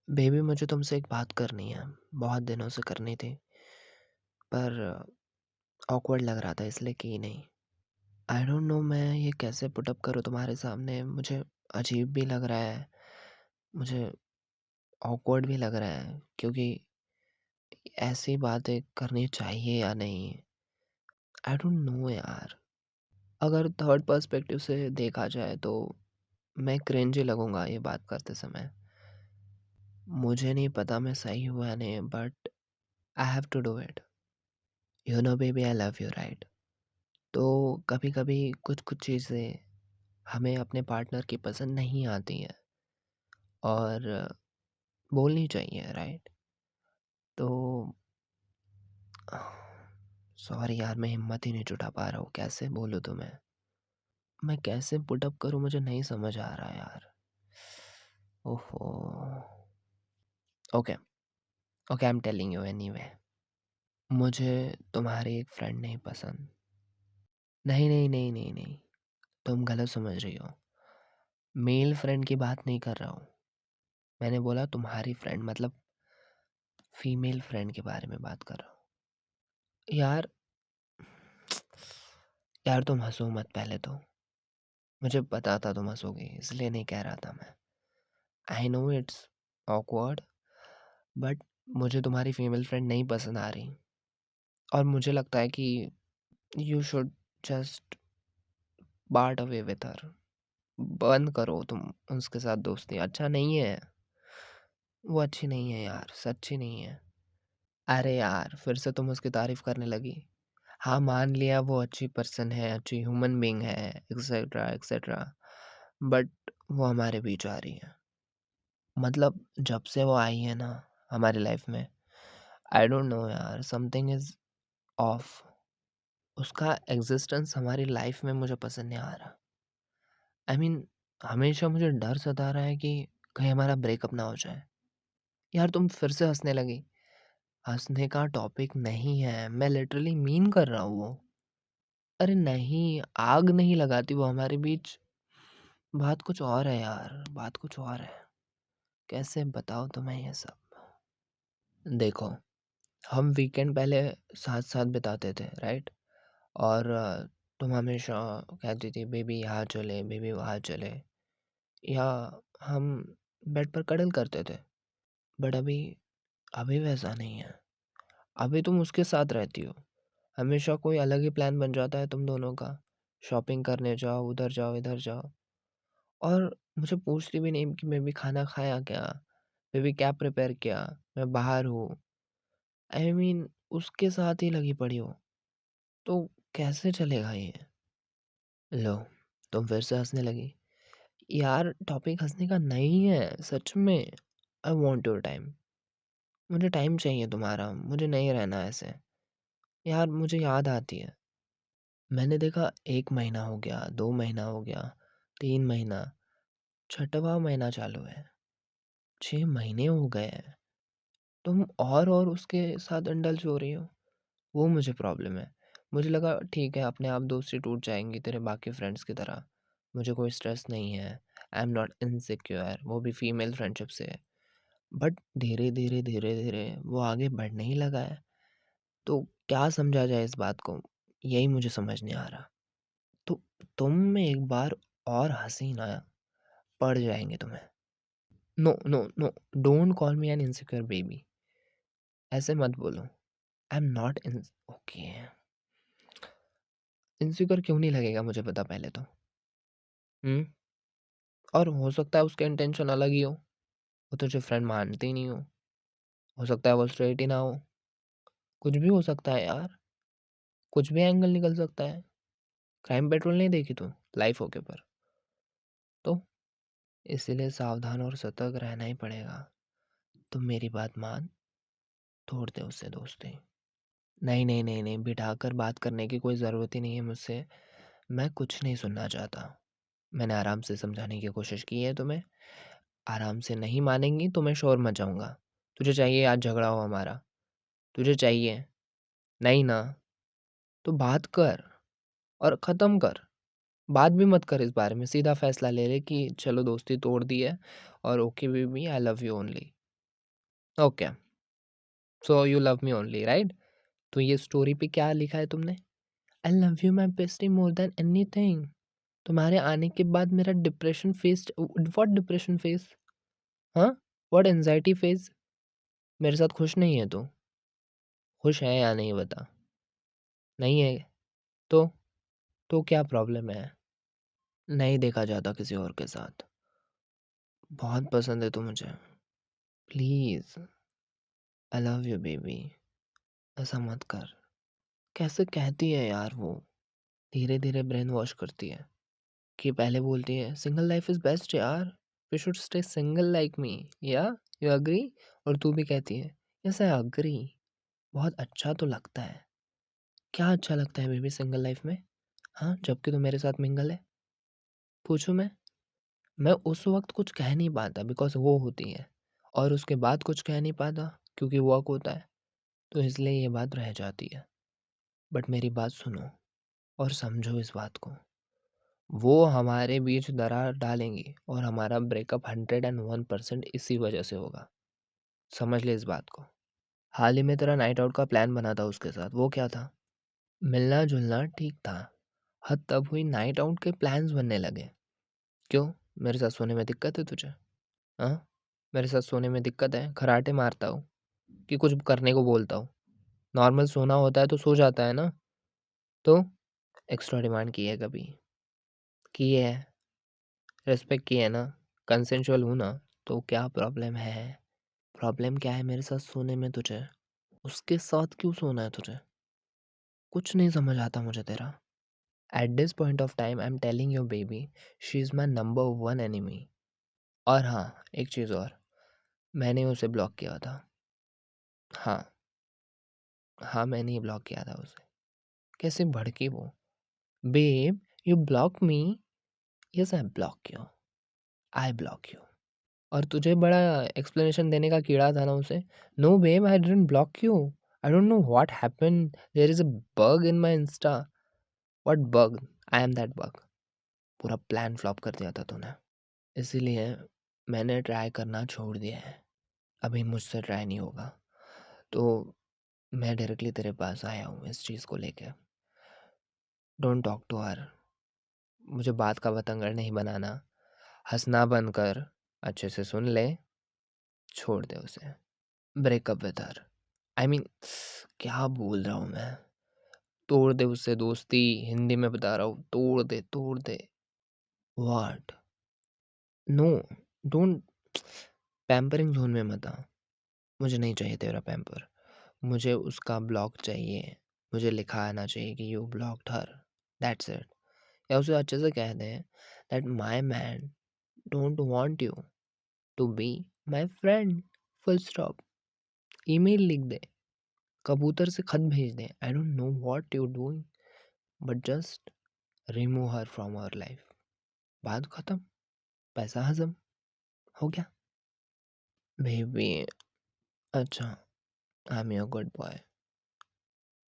Baby मुझे तुमसे एक बात करनी है। बहुत दिनों से करनी थी पर ऑकवर्ड लग रहा था इसलिए की नहीं। आई डोंट नो मैं ये कैसे पुट अप करूँ तुम्हारे सामने। मुझे अजीब भी लग रहा है, मुझे ऑकवर्ड भी लग रहा है क्योंकि ऐसी बातें करनी चाहिए या नहीं। आई डोंट नो यार। अगर थर्ड पर्सपेक्टिव से देखा जाए तो मैं क्रिंज ही लगूंगा ये बात करते समय। मुझे नहीं पता मैं सही हुआ या नहीं, but I have to do it. You know baby, I love you, right? तो कभी कभी कुछ कुछ चीज़ें हमें अपने पार्टनर की पसंद नहीं आती हैं और बोलनी चाहिए, राइट? तो सॉरी यार, मैं हिम्मत ही नहीं जुटा पा रहा हूँ। कैसे बोलूँ तुम्हें, मैं कैसे पुट अप करूँ, मुझे नहीं समझ आ रहा यार। ओहो। Okay, okay, I am telling you anyway. मुझे तुम्हारी एक फ्रेंड नहीं पसंद। नहीं नहीं नहीं नहीं नहीं, तुम गलत समझ रही हो। मेल फ्रेंड की बात नहीं कर रहा हूँ। मैंने बोला तुम्हारी फ्रेंड, मतलब फीमेल फ्रेंड के बारे में बात कर रहा हूँ। यार, यार तुम हंसो मत पहले तो। मुझे पता था तुम हंसोगी, इसलिए नहीं कह रहा था मैं। I know it's awkward, but मुझे तुम्हारी फीमेल फ्रेंड नहीं पसंद आ रही। और मुझे लगता है कि you should just part away with her. बंद करो तुम उसके साथ दोस्ती। अच्छा नहीं है, वो अच्छी नहीं है यार, सच्ची नहीं है। अरे यार, फिर से तुम उसकी तारीफ करने लगी। हाँ, मान लिया वो अच्छी पर्सन है, अच्छी ह्यूमन बीइंग है, एक्सेट्रा एक्सेट्रा, बट वो हमारे बीच आ रही है। मतलब जब से वो आई है ना हमारी लाइफ में, आई डोंट नो यार, समथिंग इज ऑफ। उसका एग्जिस्टेंस हमारी लाइफ में मुझे पसंद नहीं आ रहा। आई मीन, हमेशा मुझे डर सता रहा है कि कहीं हमारा ब्रेकअप ना हो जाए। यार तुम फिर से हंसने लगी। हंसने का टॉपिक नहीं है, मैं लिटरली मीन कर रहा हूँ वो। अरे नहीं, आग नहीं लगाती वो हमारे बीच। बात कुछ और है यार, बात कुछ और है। कैसे बताओ तुम्हें ये सब। देखो, हम वीकेंड पहले साथ साथ बिताते थे, राइट? और तुम हमेशा कहती थी बेबी यहाँ चले, बेबी वहाँ चले, या हम बेड पर कडल करते थे। बट अभी, अभी वैसा नहीं है। अभी तुम उसके साथ रहती हो, हमेशा कोई अलग ही प्लान बन जाता है तुम दोनों का। शॉपिंग करने जाओ, उधर जाओ, इधर जाओ, और मुझे पूछती भी नहीं कि बेबी खाना खाया क्या, बेबी क्या प्रिपेयर किया, मैं बाहर हूँ। आई मीन, उसके साथ ही लगी पड़ी हो, तो कैसे चलेगा ये? लो, तुम फिर से हंसने लगी। यार टॉपिक हंसने का नहीं है सच में। I want your time. मुझे टाइम चाहिए तुम्हारा, मुझे नहीं रहना ऐसे। यार मुझे याद आती है, मैंने देखा 1 महीना हो गया, 2 महीना हो गया, 3 महीना, छठवां महीना चालू है, 6 महीने हो गए हैं, तुम और उसके साथ इंडल्ज हो रही हो। वो मुझे प्रॉब्लम है। मुझे लगा ठीक है, अपने आप दोस्ती टूट जाएंगी तेरे बाकी फ्रेंड्स की तरह। मुझे कोई स्ट्रेस नहीं है, आई एम नॉट इनसिक्योर, वो भी फीमेल फ्रेंडशिप से। बट धीरे धीरे धीरे धीरे वो आगे बढ़ने ही लगा है। तो क्या समझा जाए इस बात को, यही मुझे समझ नहीं आ रहा। तो तुम एक बार और हंसी ना, पड़ जाएंगे तुम्हें। No no no, don't call me an insecure baby. ऐसे मत बोलो। I am not in. Okay, insecure क्यों नहीं लगेगा मुझे पता पहले तो। हम्म। और हो सकता है उसके इंटेंशन अलग ही हो, वो तुझे फ्रेंड मानती ही नहीं हो सकता है वो स्ट्रेट ही ना हो। कुछ भी हो सकता है यार, कुछ भी एंगल निकल सकता है। क्राइम पेट्रोल नहीं देखी तू लाइफ ओके पर? तो इसीलिए सावधान और सतर्क रहना ही पड़ेगा। तुम मेरी बात मान, तोड़ दे उससे दोस्ती। नहीं नहीं नहीं नहीं, बिठाकर बात करने की कोई ज़रूरत ही नहीं है मुझसे। मैं कुछ नहीं सुनना चाहता। मैंने आराम से समझाने की कोशिश की है तुम्हें। आराम से नहीं मानेंगी तो मैं शोर मचाऊंगा। तुझे चाहिए आज झगड़ा हो हमारा? तुझे चाहिए? नहीं ना? तो बात कर और ख़त्म कर। बात भी मत कर इस बारे में, सीधा फैसला ले ले कि चलो दोस्ती तोड़ दी है, और okay baby, I love you only. Okay, so you love me only, right? तो ये स्टोरी पे क्या लिखा है तुमने? आई love you my bestie more than anything. तुम्हारे आने के बाद मेरा depression face, what depression face? हाँ, व्हाट एंजाइटी फेस? मेरे साथ खुश नहीं है तू? खुश है या नहीं बता? नहीं है तो क्या प्रॉब्लम है? नहीं देखा जाता किसी और के साथ। बहुत पसंद है तू मुझे। Please, I love you baby. ऐसा मत कर। कैसे कहती है यार वो? धीरे धीरे ब्रेन वॉश करती है कि पहले बोलती है सिंगल लाइफ इज बेस्ट यार, we should stay single like me, या यू अग्री? और तू भी कहती है यस आई अग्री, बहुत अच्छा तो लगता है। क्या अच्छा लगता है बेबी सिंगल लाइफ में? हाँ, जबकि तू मेरे साथ मिंगल है। पूछूं मैं उस वक्त कुछ कह नहीं पाता बिकॉज वो होती है, और उसके बाद कुछ कह नहीं पाता क्योंकि वर्क होता है, तो इसलिए ये बात रह जाती है। बट मेरी बात सुनो और समझो इस बात को। वो हमारे बीच दरार डालेंगी और हमारा ब्रेकअप 101% इसी वजह से होगा। समझ ले इस बात को। हाल ही में तेरा नाइट आउट का प्लान बना था उसके साथ, वो क्या था? मिलना जुलना ठीक था, हद तब हुई नाइट आउट के प्लान्स बनने लगे। क्यों? मेरे साथ सोने में दिक्कत है तुझे? हाँ, मेरे साथ सोने में दिक्कत है? खराटे मारता हूँ कि कुछ करने को बोलता हूँ? नॉर्मल सोना होता है तो सो जाता है ना। तो एक्स्ट्रा डिमांड की है कभी? की है? रिस्पेक्ट की है ना? कंसेंशुअल हूँ ना? तो क्या प्रॉब्लम है? प्रॉब्लम क्या है मेरे साथ सोने में तुझे? उसके साथ क्यों सोना है तुझे? कुछ नहीं समझ आता मुझे तेरा। At this point of time I am telling you baby, she is my number one enemy. और हाँ, एक चीज़ और, मैंने उसे ब्लॉक किया था। हाँ, हाँ, मैंने ही ब्लॉक किया था उसे। कैसे भड़की वो? Babe, you block me? Yes I block you, I block you. और तुझे बड़ा एक्सप्लेनेशन देने का कीड़ा था ना उसे। No babe, I didn't block you, I don't know what happened, there is a bug in my insta. What bug? I am that bug. पूरा प्लान फ्लॉप कर दिया था तूने, इसीलिए मैंने ट्राई करना छोड़ दिया है। अभी मुझसे ट्राई नहीं होगा, तो मैं डायरेक्टली तेरे पास आया हूँ इस चीज़ को लेके। Don't talk to her. मुझे बात का बतंगड़ नहीं बनाना। हंसना बंद कर, अच्छे से सुन ले, छोड़ दे उसे। Breakup with her, I mean क्या बोल रहा हूँ मैं? तोड़ दे उससे दोस्ती, हिंदी में बता रहा हूँ, तोड़ दे तोड़ दे। What? No, don't. Pampering zone में मत आ। मुझे नहीं चाहिए तेरा पैम्पर। मुझे उसका ब्लॉक चाहिए। मुझे लिखा आना चाहिए कि you blocked her, that's it. या उसे अच्छे से कह दे that my man don't want you to be my friend, full stop. Email लिख दे, कबूतर से खत भेज दे, I don't know what you doing, but just remove her from our life. बात खत्म, पैसा हजम, हो गया। बेबी, अच्छा, I am your good boy.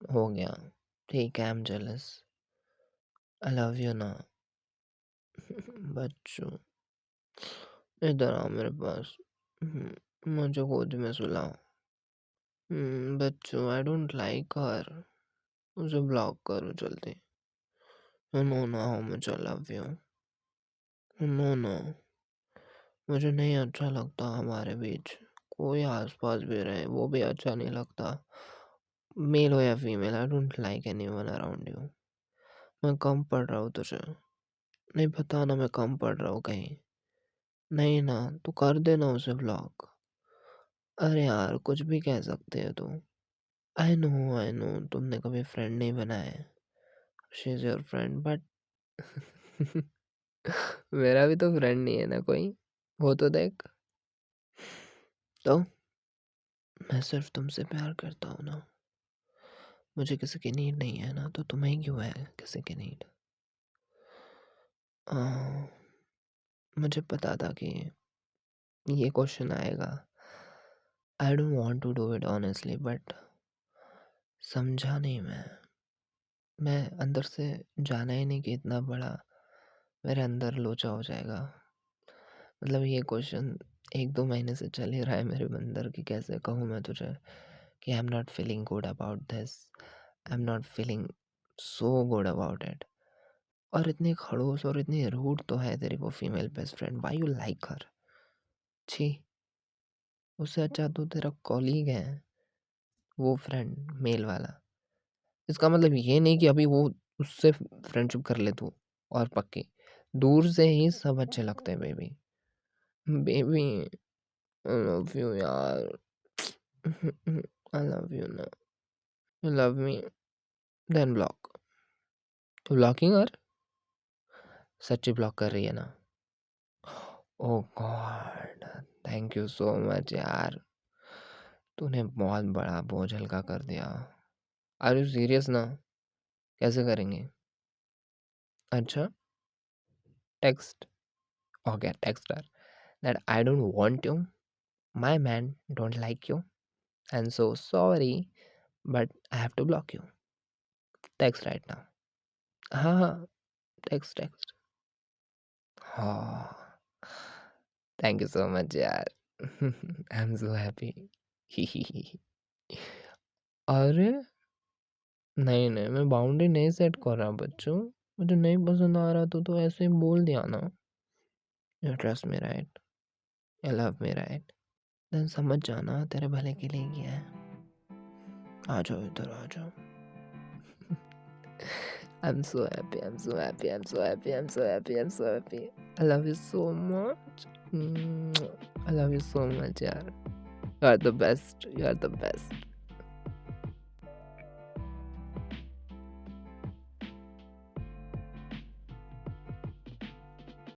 हो गया, ठीक है, I am jealous. I love you ना। बच्चों, इधर आओ मेरे पास। मुझे गोद में सुलाओ। बच्चों, आई डोंट लाइक हर। उसे ब्लॉक करो जल्दी। नो ना, how much I love you. No no, मुझे नहीं अच्छा लगता हमारे बीच कोई आसपास भी रहे, वो भी अच्छा नहीं लगता। मेल हो या female, I don't like anyone around you. मैं कम पढ़ रहा हूँ तुझे? नहीं, पता ना मैं कम पढ़ रहा हूँ कहीं? नहीं ना, तू कर देना उसे ब्लॉक। अरे यार, कुछ भी कह सकते हो तू। आई नो तुमने कभी फ्रेंड नहीं बनाया, she is your friend, but मेरा भी तो फ्रेंड नहीं है ना कोई, वो तो देख। तो मैं सिर्फ तुमसे प्यार करता हूँ ना, मुझे किसी की नीड नहीं है ना, तो तुम्हें क्यों है किसी की नीड? मुझे पता था कि ये क्वेश्चन आएगा। I don't want to do it honestly, but समझा नहीं मैं अंदर से जाना ही नहीं कि इतना बड़ा मेरे अंदर लोचा हो जाएगा। मतलब ये क्वेश्चन 1-2 महीने से चल ही रहा है मेरे अंदर कि कैसे कहूँ मैं तुझे कि आई am not feeling good about this, I am not feeling so good about it. और इतनी खड़ूस और इतनी रूड तो है तेरी वो female best friend, why you like her? छी! उससे अच्छा तो तेरा कॉलीग है, वो फ्रेंड मेल वाला। इसका मतलब ये नहीं कि अभी वो उससे फ्रेंडशिप कर ले तू और पक्की। दूर से ही सब अच्छे लगते हैं baby. Baby I love you यार। आई लव यू ना। You love me then block. Blocking her? सच्ची ब्लॉक कर रही है ना? Oh God! Thank you so much यार। तूने बहुत बड़ा बोझ हल्का कर दिया। आर यू सीरियस ना? कैसे करेंगे? अच्छा, text. Okay, text her that I don't want you, my man don't like you, and so sorry, but I have to block you. Text right now. हाँ हाँ, टेक्स्ट टेक्स्ट। हाँ, thank you so much यार। I am so happy. अरे नहीं नहीं, मैं boundary नहीं set कर रहा बच्चों। मुझे नहीं पसंद आ रहा तो ऐसे ही बोल दिया ना। You trust me right, you love me right, then समझ जाना तेरे भले के लिए किया है। आ जाओ इधर आ जाओ। I'm so happy, I'm so happy, I'm so happy, I'm so happy, I'm so happy. I love you so much. I love you so much, yaar. You are the best. You are the best.